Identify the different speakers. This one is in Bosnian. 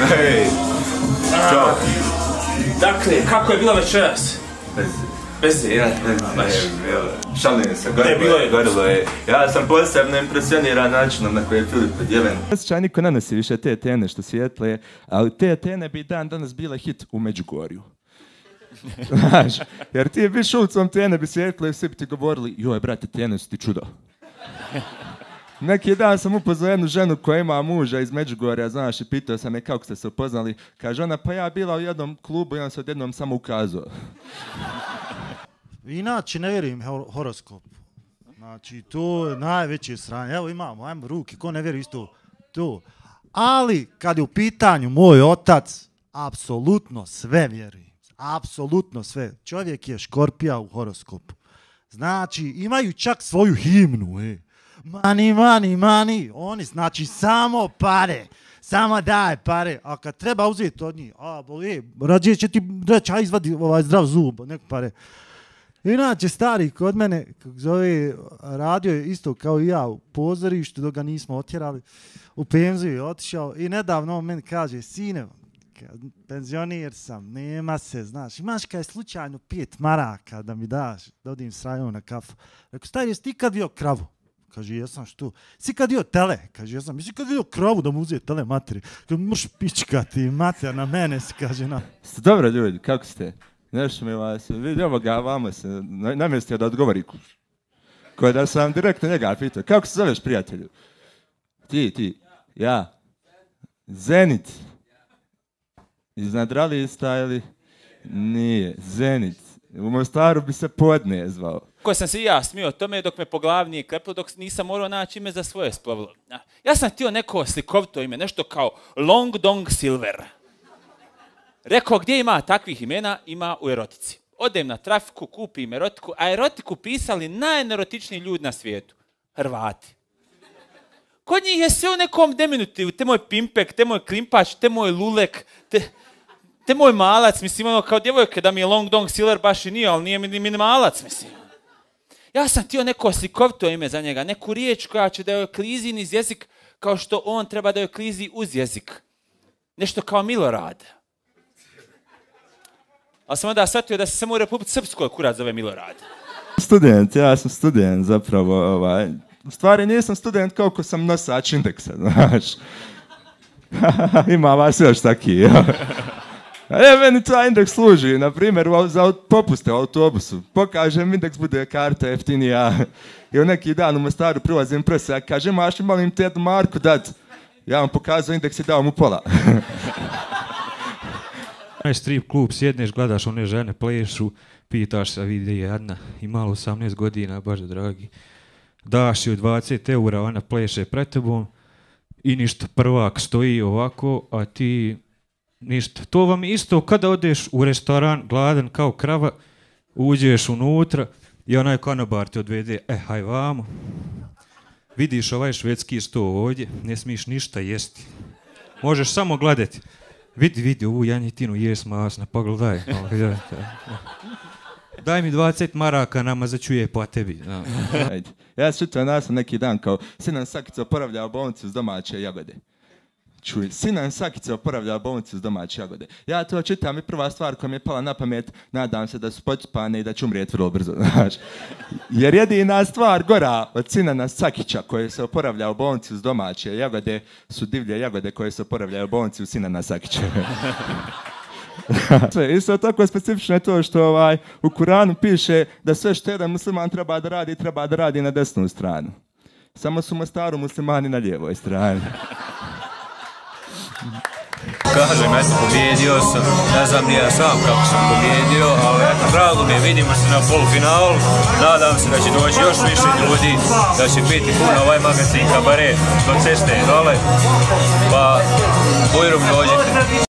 Speaker 1: Hej, čao.
Speaker 2: Dakle, kako je bilo večeras? Bez je, baš.
Speaker 1: Šalim se, gorilo je. Ja sam posebno impresioniran načinom na koji je Filip odjeven.
Speaker 3: Osjećaj niko ne nosi više te tene što svijetle, ali te tene bi danas bila hit u Međugorju. Znaš, jer ti bi šulicom tene bi svijetle i svi bi ti govorili, joj brate, tene su ti čudo. Neki dan sam upoznao jednu ženu koja ima muža iz Međugorja, znaš, i pitao sam je kako ste se upoznali. Kaže ona, pa ja bila u jednom klubu i on se odjednom samo ukazao.
Speaker 4: Inače, ne vjerujem horoskopu. Znači, to je najveće sranje. Evo imamo, ajmo ruke, ko ne vjeruje isto to. Ali, kad je u pitanju moj otac, apsolutno sve vjerujem. Apsolutno sve. Čovjek je škorpija u horoskopu. Znači, imaju čak svoju himnu, Money, money, money. Oni, znači, samo pare. Samo daj pare. A kad treba uzeti od njih, rađe će ti reći, aj izvadi ovaj zdrav zub, neko pare. Inače, stari kod mene, kako zove, radio je isto kao i ja u pozorištu, dok ga nismo otjerali. U penziju je otišao i nedavno on meni kaže, sine, penzionir sam, nema se, znaš, imaš kaj slučajno 5 maraka da mi daš, da odim s Rajom na kafu. Rekao, stari, jesi ti kad vidio kravu? Kaže, jesam što? Si kad vidio tele? Kaže, jesam. Jesi kad vidio kravu da mu uzije tele materi? Kaže, mrš pičkati mater na mene, si kaže, na.
Speaker 3: Ste dobro ljudi, kako ste? Nešto mi vas, vidi ovo ga, vama se namjestio da odgovori. Koje da sam direktno njega pitao, kako se zoveš prijatelju? Ti, ja. Zenit. Iznad Ralista ili? Nije, Zenit. U Mostaru bi se Podne zvao.
Speaker 2: Koje sam se i ja smio tome dok me po glavi nije klepilo, dok nisam morao naći ime za svoje splavilo. Ja sam htio neko slikovito ime, nešto kao Long Dong Silver. Rekao, gdje ima takvih imena? Ima u erotici. Odem na trafiku, kupim erotiku, a erotiku pisali najnerotičniji ljudi na svijetu. Hrvati. Kod njih je sve u nekom diminutivu. Te moj pimpek, te moj klimpač, te moj lulek, te moj malac. Mislim, ono kao djevojke da mi je Long Dong Silver baš i nije, ali nije mi ni malac, mislim. Ja sam htio neko slikovito ime za njega, neku riječ koja će da joj klizi niz jezik kao što on treba da joj klizi uz jezik. Nešto kao Milorad. Ali sam onda shvatio da se samo u Republici Srpskoj kurac zove Milorad.
Speaker 3: Ja sam student zapravo. U stvari nisam student koliko sam nosač indeksa, znaš. Ima vas još taki, meni taj indeks služi, na primjer, za popuste u autobusu. Pokažem indeks, bude karta jeftinija. I u neki dan u Mostaru prilazim prsa, ja kažem, maš li molim te jednu marku dat? Ja vam pokazao indeks i dao mu pola.
Speaker 5: Strip klub, sjedneš, gledaš one žene, plešu, pitaš se, vidi jedna, imala 18 godina, baš dragi. Daš joj 20 eura, ona pleše pred tebom i ništa, prvak stoji ovako, a ti ništa. To vam isto kada odeš u restoran, gladan kao krava, uđeš unutra i onaj konobar te odvede, haj vamo. Vidiš ovaj švedski sto ovdje, ne smiješ ništa jesti. Možeš samo gledati. Vidi ovu janjetinu, jes masna, pogledaj. Daj mi 20 maraka, nama začuje po tebi.
Speaker 3: Ja se čutim nas neki dan kao Sinan Sakica oporavlja bolnicu s domaće jagode. Čuj, Sinan Sakica oporavlja bolnicu s domaće jagode. Ja to čitam i prva stvar koja mi je pala na pamet, nadam se da su počpane i da ću umrijeti vrlo brzo. Jer jedina stvar gora od Sinana Sakića koje se oporavlja u bolnici s domaće jagode su divlje jagode koje se oporavljaju u bolnici u Sinana Sakića. Isto tako specifično je to što u Kuranu piše da sve što jedan musliman treba da radi na desnu stranu. Samo su u Mostaru muslimani na lijevoj strani.
Speaker 6: Kažem, eto, pobjedio sam, ne znam ni ja sam kako sam pobjedio, ali eto, drago mi je, vidimo se na polufinalu, nadam se da će doći još više ljudi, da će biti puno ovaj magazin kabare do ceste dole, pa bujrum dođete.